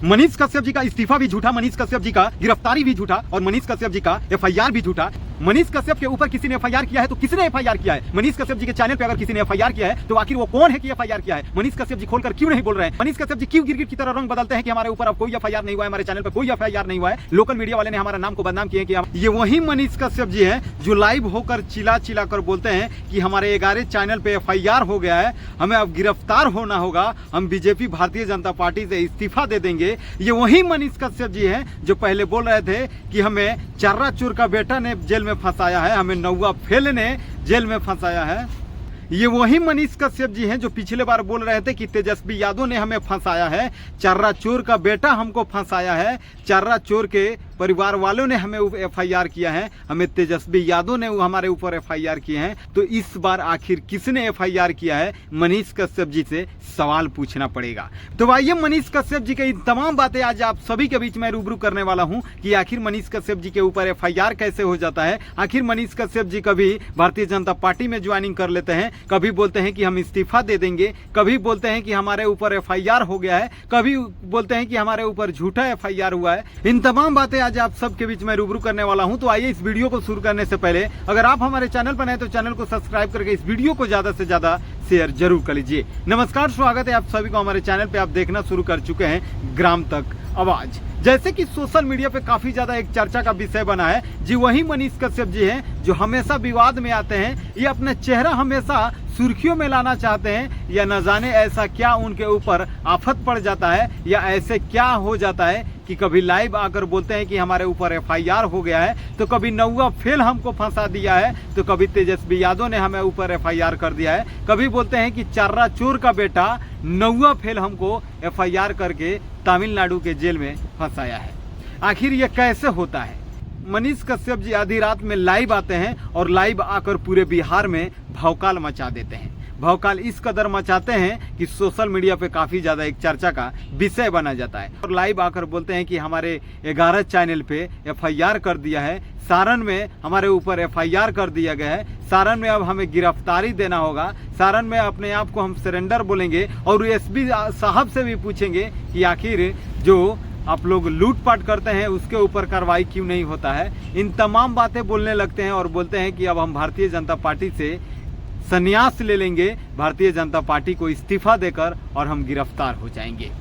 मनीष कश्यप जी का इस्तीफा भी झूठा, मनीष कश्यप जी का गिरफ्तारी भी झूठा और मनीष कश्यप जी का एफआईआर भी झूठा। मनीष कश्यप के ऊपर किसी ने एफआईआर किया है तो किसने एफआईआर किया है? मनीष कश्यप जी के चैनल पे अगर किसी ने एफआईआर किया है तो आखिर वो कौन है कि एफआईआर किया है? मनीष कश्यप जी खोलकर क्यों नहीं बोल रहे हैं? मनीष कश्यप जी क्यों गिरगिट की तरह रंग बदलते हैं कि हमारे ऊपर अब कोई एफआईआर नहीं हुआ है, हमारे चैनल पर कोई एफआईआर नहीं हुआ है, लोकल मीडिया वाले ने हमारा नाम को बदनाम किए कि ये वही मनीष कश्यप जी हैं जो लाइव होकर चिल्ला चिल्ला कर बोलते हैं कि हमारे 11 चैनल पे एफआईआर हो गया है, हमें अब गिरफ्तार होना होगा, हम बीजेपी भारतीय जनता पार्टी से इस्तीफा दे देंगे। ये वही मनीष कश्यप जी हैं जो पहले बोल रहे थे कि हमें चर्रा चोर का बेटा ने जेल में फंसाया है, हमें नौवा फेल ने जेल में फंसाया है। ये वही मनीष कश्यप जी हैं जो पिछले बार बोल रहे थे कि तेजस्वी यादव ने हमें फंसाया है, चर्रा चोर का बेटा हमको फंसाया है, चर्रा चोर के परिवार वालों ने हमें एफआईआर किया है, हमें तेजस्वी यादव ने हमारे ऊपर एफआईआर किए हैं। तो इस बार आखिर किसने एफआईआर किया है? मनीष कश्यप जी से सवाल पूछना पड़ेगा। तो आइए मनीष कश्यप जी की तमाम बातें आज आप सभी के बीच में रूबरू करने वाला हूं कि आखिर मनीष कश्यप जी के ऊपर एफआईआर कैसे हो जाता है। आखिर मनीष कश्यप जी कभी भारतीय जनता पार्टी में ज्वाइनिंग कर लेते हैं, कभी बोलते हैं कि हम इस्तीफा दे देंगे, कभी बोलते हैं कि हमारे ऊपर एफआईआर हो गया है, कभी बोलते हैं कि हमारे ऊपर झूठा एफआईआर हुआ है। इन तमाम बातें आज आप सबके बीच में रूबरू करने वाला हूं। तो आइए इस वीडियो को शुरू करने से पहले अगर आप हमारे चैनल पर नए तो चैनल को सब्सक्राइब करके इस वीडियो को ज्यादा से ज्यादा शेयर जरूर कर लीजिए। नमस्कार, स्वागत है आप सभी को हमारे चैनल पे। आप देखना शुरू कर चुके हैं ग्राम तक आवाज। जैसे कि सोशल मीडिया पे काफी ज्यादा एक चर्चा का विषय बना है, जी वही मनीष कश्यप जी हैं जो हमेशा विवाद में आते हैं। ये अपना चेहरा हमेशा सुर्खियों में लाना चाहते हैं, या न जाने ऐसा क्या उनके ऊपर आफत पड़ जाता है, या ऐसे क्या हो जाता है कि कभी लाइव आकर बोलते हैं कि हमारे ऊपर एफआईआर हो गया है, तो कभी नौवा फेल हमको फंसा दिया है, तो कभी तेजस्वी यादव ने हमें ऊपर एफआईआर कर दिया है, कभी बोलते हैं कि चर्रा चोर का बेटा नौवा फेल हमको एफआईआर करके तमिलनाडु के जेल में फंसाया है। आखिर ये कैसे होता है? मनीष कश्यप जी आधी रात में लाइव आते हैं और लाइव आकर पूरे बिहार में भौकाल मचा देते हैं। भौकाल इस कदर मचाते हैं कि सोशल मीडिया पे काफी ज्यादा एक चर्चा का विषय बना जाता है। और लाइव आकर बोलते हैं कि हमारे 11 चैनल पे एफआईआर कर दिया है, सारण में हमारे ऊपर एफआईआर कर दिया गया है, सारण में अब हमें गिरफ्तारी देना होगा, सारण में अपने आप को हम सरेंडर बोलेंगे और एसपी साहब से भी पूछेंगे कि आखिर जो आप लोग लूटपाट करते हैं उसके ऊपर कार्रवाई क्यों नहीं होता है। इन तमाम बातें बोलने लगते हैं और बोलते हैं कि अब हम भारतीय जनता पार्टी से संन्यास ले लेंगे, भारतीय जनता पार्टी को इस्तीफा देकर, और हम गिरफ्तार हो जाएंगे।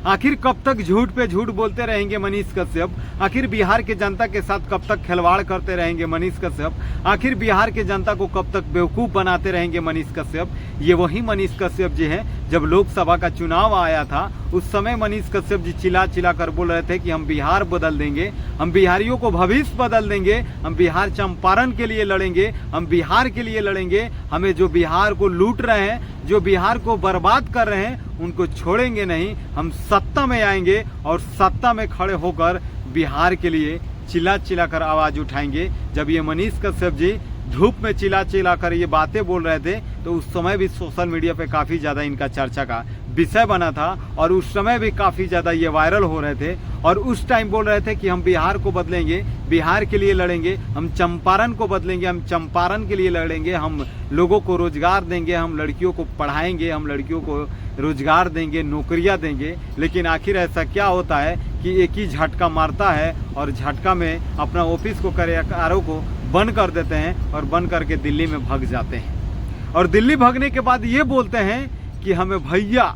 आखिर कब तक झूठ पे झूठ बोलते रहेंगे मनीष कश्यप? आखिर बिहार के जनता के साथ कब तक खिलवाड़ करते रहेंगे मनीष कश्यप? आखिर बिहार के जनता को कब तक बेवकूफ बनाते रहेंगे मनीष कश्यप? ये वही मनीष कश्यप जी हैं जब लोकसभा का चुनाव आया था उस समय मनीष कश्यप जी चिल्ला चिल्ला कर बोल रहे थे कि हम बिहार बदल देंगे, हम बिहारियों को भविष्य बदल देंगे, हम बिहार चंपारण के लिए लड़ेंगे, हम बिहार के लिए लड़ेंगे, हमें जो बिहार को लूट रहे हैं, जो बिहार को बर्बाद कर रहे हैं, उनको छोड़ेंगे नहीं, हम सत्ता में आएंगे और सत्ता में खड़े होकर बिहार के लिए चिल्ला चिल्ला कर आवाज उठाएंगे। जब ये मनीष कश्यप जी धूप में चिल्ला चिल्ला कर ये बातें बोल रहे थे तो उस समय भी सोशल मीडिया पे काफी ज्यादा इनका चर्चा का विषय बना था और उस समय भी काफी ज्यादा ये वायरल हो रहे थे। और उस टाइम बोल रहे थे कि हम बिहार को बदलेंगे, बिहार के लिए लड़ेंगे, हम चंपारण को बदलेंगे, हम चंपारण के लिए लड़ेंगे, हम लोगों को रोजगार देंगे, हम लड़कियों को पढ़ाएंगे, हम लड़कियों को रोजगार देंगे, नौकरियां देंगे। लेकिन आखिर ऐसा क्या होता है कि एक ही झटका मारता है और झटका में अपना ऑफिस को कार्यकारों को बंद कर देते हैं और बंद करके दिल्ली में भाग जाते हैं। और दिल्ली भागने के बाद ये बोलते हैं कि हमें भैया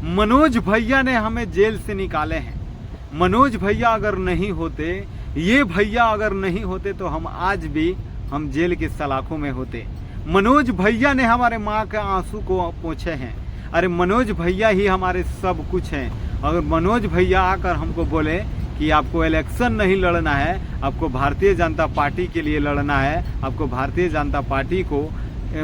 मनोज भैया ने हमें जेल से निकाले हैं। मनोज भैया अगर नहीं होते, ये भैया अगर नहीं होते तो हम आज भी हम जेल के सलाखों में होते। मनोज भैया ने हमारे माँ के आंसू को पोंछे हैं। अरे मनोज भैया ही हमारे सब कुछ हैं। अगर मनोज भैया आकर हमको बोले कि आपको इलेक्शन नहीं लड़ना है, आपको भारतीय जनता पार्टी के लिए लड़ना है, आपको भारतीय जनता पार्टी को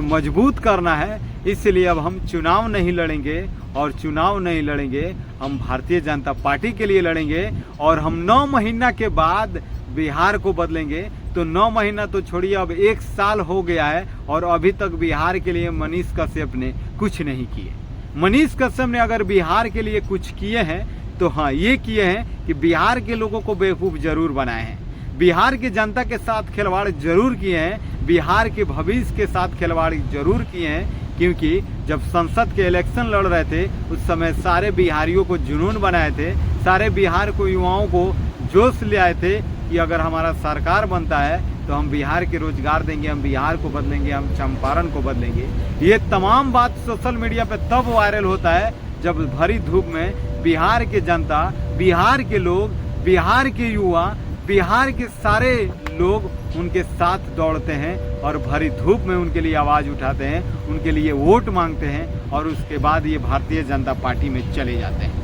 मजबूत करना है, इसलिए अब हम चुनाव नहीं लड़ेंगे और चुनाव नहीं लड़ेंगे, हम भारतीय जनता पार्टी के लिए लड़ेंगे और हम 9 महीना के बाद बिहार को बदलेंगे। तो 9 महीना तो छोड़िए, अब 1 साल हो गया है और अभी तक बिहार के लिए मनीष कश्यप ने कुछ नहीं किए। मनीष कश्यप ने अगर बिहार के लिए कुछ किए हैं तो हाँ ये किए हैं कि बिहार के लोगों को बेवकूफ़ जरूर बनाए हैं, बिहार की जनता के साथ खिलवाड़ जरूर किए हैं, बिहार के भविष्य के साथ खिलवाड़ जरूर किए हैं। क्योंकि जब संसद के इलेक्शन लड़ रहे थे उस समय सारे बिहारियों को जुनून बनाए थे, सारे बिहार को युवाओं को जोश ले आए थे कि अगर हमारा सरकार बनता है तो हम बिहार के रोजगार देंगे, हम बिहार को बदलेंगे, हम चंपारण को बदलेंगे। ये तमाम बात सोशल मीडिया पे तब वायरल होता है जब भरी धूप में बिहार के जनता, बिहार के लोग, बिहार के युवा, बिहार के सारे लोग उनके साथ दौड़ते हैं और भरी धूप में उनके लिए आवाज़ उठाते हैं, उनके लिए वोट मांगते हैं और उसके बाद ये भारतीय जनता पार्टी में चले जाते हैं।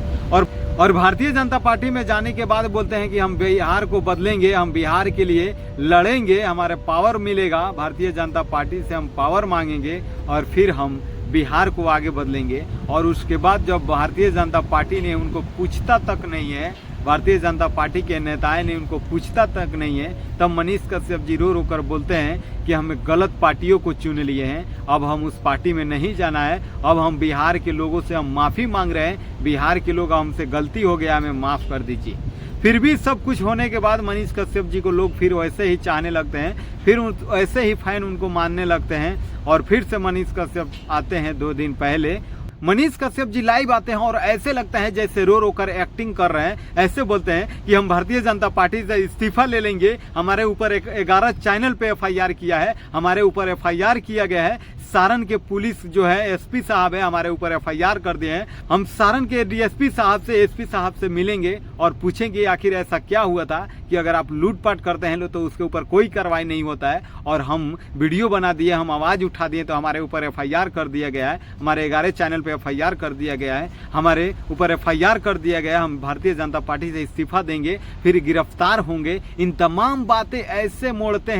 और भारतीय जनता पार्टी में जाने के बाद बोलते हैं कि हम बिहार को बदलेंगे, हम बिहार के लिए लड़ेंगे, हमारे पावर मिलेगा, भारतीय जनता पार्टी से हम पावर मांगेंगे और फिर हम बिहार को आगे बदलेंगे। और उसके बाद जब भारतीय जनता पार्टी ने उनको पूछता तक नहीं है, भारतीय जनता पार्टी के नेताएं ने उनको पूछता तक नहीं है, तब मनीष कश्यप जी रो कर बोलते हैं कि हमें गलत पार्टियों को चुन लिए हैं, अब हम उस पार्टी में नहीं जाना है, अब हम बिहार के लोगों से हम माफ़ी मांग रहे हैं, बिहार के लोग हमसे गलती हो गया, हमें माफ़ कर दीजिए। फिर भी सब कुछ होने के बाद मनीष कश्यप जी को लोग फिर वैसे ही चाहने लगते हैं, फिर ऐसे ही फैन उनको मानने लगते हैं और फिर से मनीष कश्यप आते हैं 2 दिन पहले। मनीष कश्यप जी लाइव आते हैं और ऐसे लगता है जैसे रो कर एक्टिंग कर रहे हैं, ऐसे बोलते हैं कि हम भारतीय जनता पार्टी से इस्तीफा ले लेंगे, हमारे ऊपर 11 चैनल पे एफआईआर किया है, हमारे ऊपर एफआईआर किया गया है, सारण के पुलिस जो है एसपी साहब है हमारे ऊपर एफआईआर कर दिए हैं, हम सारण के डीएसपी साहब से, एसपी साहब से मिलेंगे और पूछेंगे आखिर ऐसा क्या हुआ था कि अगर आप लूटपाट करते हैं तो उसके ऊपर कोई कार्रवाई नहीं होता है, और हम वीडियो बना दिए, हम आवाज़ उठा दिए तो हमारे ऊपर एफआईआर कर दिया गया है, हमारे 11 चैनल पे एफआईआर कर दिया गया है, हमारे ऊपर एफआईआर कर दिया गया है, हम भारतीय जनता पार्टी से इस्तीफा देंगे, फिर गिरफ्तार होंगे। इन तमाम बातें ऐसे मोड़ते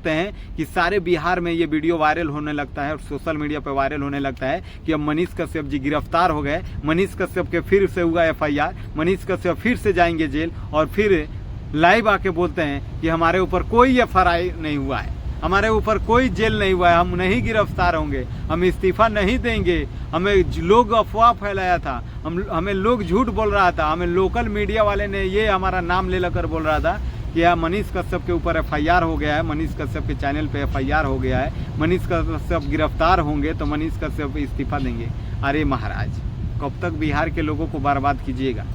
हैं कि सारे बिहार में ये वीडियो वायरल होने लगता है और सोशल मीडिया पे वायरल होने लगता है कि अब मनीष कश्यप जी गिरफ्तार हो गए, मनीष कश्यप के फिर से हुआ एफआईआर, मनीष कश्यप फिर से जाएंगे जेल, और फिर लाइव आके बोलते हैं कि हमारे ऊपर कोई एफआईआर नहीं हुआ है, हमारे ऊपर कोई जेल नहीं हुआ है, हम नहीं गिरफ्तार होंगे, हम इस्तीफा नहीं देंगे, हमें लोग अफवाह फैलाया था, हमें लोग झूठ बोल रहा था, हमें लोकल मीडिया वाले ने ये हमारा नाम ले लेकर बोल रहा था कि यार मनीष कश्यप के ऊपर एफआईआर हो गया है, मनीष कश्यप के चैनल पे एफआईआर हो गया है, मनीष कश्यप गिरफ्तार होंगे तो मनीष कश्यप इस्तीफा देंगे। अरे महाराज कब तक बिहार के लोगों को बर्बाद कीजिएगा?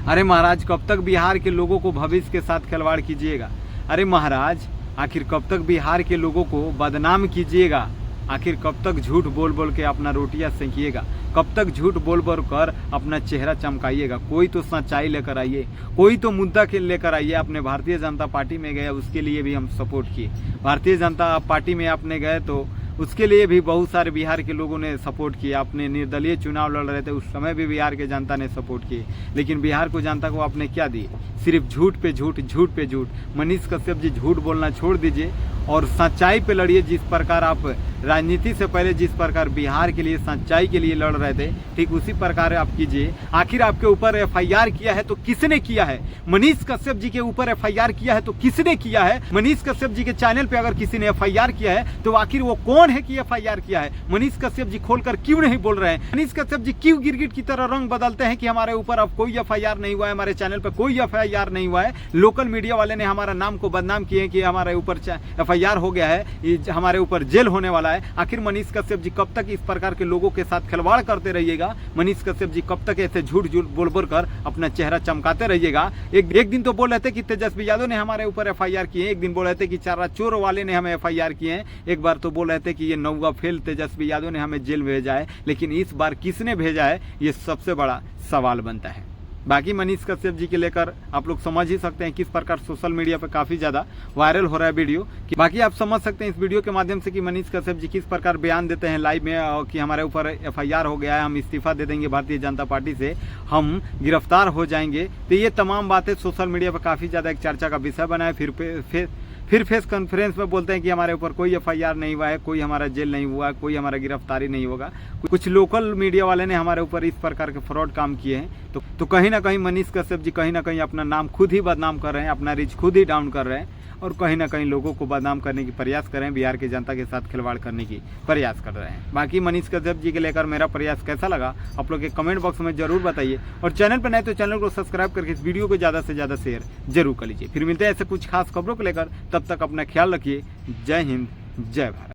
अरे महाराज कब तक बिहार के लोगों को भविष्य के साथ खिलवाड़ कीजिएगा? अरे महाराज आखिर कब तक बिहार के लोगों को बदनाम कीजिएगा? आखिर कब तक झूठ बोल बोल के अपना रोटियां सेंकिएगा? कब तक झूठ बोल बोल कर अपना चेहरा चमकाइएगा? कोई तो सच्चाई लेकर आइए, कोई तो मुद्दा के लेकर आइए। अपने भारतीय जनता पार्टी में गए उसके लिए भी हम सपोर्ट किए, भारतीय जनता पार्टी में आपने गए तो उसके लिए भी बहुत सारे बिहार के लोगों ने सपोर्ट किया। अपने निर्दलीय चुनाव लड़ रहे थे उस समय भी बिहार के जनता ने सपोर्ट किए, लेकिन बिहार को जनता को आपने क्या दिए? सिर्फ झूठ पे झूठ, झूठ पे झूठ। मनीष कश्यप जी झूठ बोलना छोड़ दीजिए और सच्चाई पे लड़िए। जिस प्रकार आप राजनीति से पहले जिस प्रकार बिहार के लिए सच्चाई के लिए लड़ रहे थे, ठीक उसी प्रकार आप कीजिए। आखिर आपके ऊपर एफआईआर किया है तो किसने किया है? मनीष कश्यप जी के ऊपर एफआईआर किया है तो किसने किया है? मनीष कश्यप जी के चैनल पे अगर किसी ने एफआईआर किया है तो आखिर वो कौन है कि एफआईआर किया है? मनीष कश्यप जी खोलकर क्यों नहीं बोल रहे हैं? मनीष कश्यप जी क्यों गिरगिट की तरह रंग बदलते हैं कि हमारे ऊपर अब कोई एफआईआर नहीं हुआ है, हमारे चैनल पर कोई एफआईआर नहीं हुआ है, लोकल मीडिया वाले ने हमारा नाम को बदनाम किए कि हमारे ऊपर एफआईआर हो गया है, हमारे ऊपर जेल होने वाला है। आखिर मनीष कश्यप जी कब तक इस प्रकार के लोगों के साथ खिलवाड़ करते रहिएगा? मनीष कश्यप जी कब तक ऐसे झूठ झूठ बोल बोल कर अपना चेहरा चमकाते रहिएगा? एक दिन तो बोल रहे थे कि तेजस्वी यादव ने हमारे ऊपर एफआईआर किए, एक दिन बोल रहे थे कि चारा चोर वाले ने हमें एफआईआर किए हैं, एक बार तो बोल रहे थे कि ये नौवा फेल तेजस्वी यादव ने हमें जेल भेजा है। लेकिन इस बार किसने भेजा है, ये सबसे बड़ा सवाल बनता है। बाकी मनीष कश्यप जी के लेकर आप लोग समझ ही सकते हैं किस प्रकार सोशल मीडिया पर काफ़ी ज़्यादा वायरल हो रहा है वीडियो। कि बाकी आप समझ सकते हैं इस वीडियो के माध्यम से कि मनीष कश्यप जी किस प्रकार बयान देते हैं लाइव में कि हमारे ऊपर एफआईआर हो गया है, हम इस्तीफा दे देंगे भारतीय जनता पार्टी से, हम गिरफ्तार हो जाएंगे। तो ये तमाम बातें सोशल मीडिया पर काफ़ी ज़्यादा एक चर्चा का विषय बना है। फिर प्रेस कॉन्फ्रेंस में बोलते हैं कि हमारे ऊपर कोई एफआईआर नहीं हुआ है, कोई हमारा जेल नहीं हुआ है, कोई हमारा गिरफ्तारी नहीं होगा। कुछ लोकल मीडिया वाले ने हमारे ऊपर इस प्रकार के फ्रॉड काम किए हैं। तो कहीं ना कहीं मनीष कश्यप जी कहीं ना कहीं अपना नाम खुद ही बदनाम कर रहे हैं, अपना रीच खुद ही डाउन कर रहे हैं और कहीं ना कहीं लोगों को बदनाम करने की प्रयास कर रहे हैं, बिहार की जनता के साथ खिलवाड़ करने की प्रयास कर रहे हैं। बाकी मनीष कश्यप जी के लेकर मेरा प्रयास कैसा लगा आप लोग के कमेंट बॉक्स में जरूर बताइए, और चैनल पर नए तो चैनल को सब्सक्राइब करके इस वीडियो को ज़्यादा से ज़्यादा शेयर जरूर कर लीजिए। फिर मिलते हैं ऐसे कुछ खास खबरों को लेकर, तब तक अपना ख्याल रखिए। जय हिंद, जय भारत।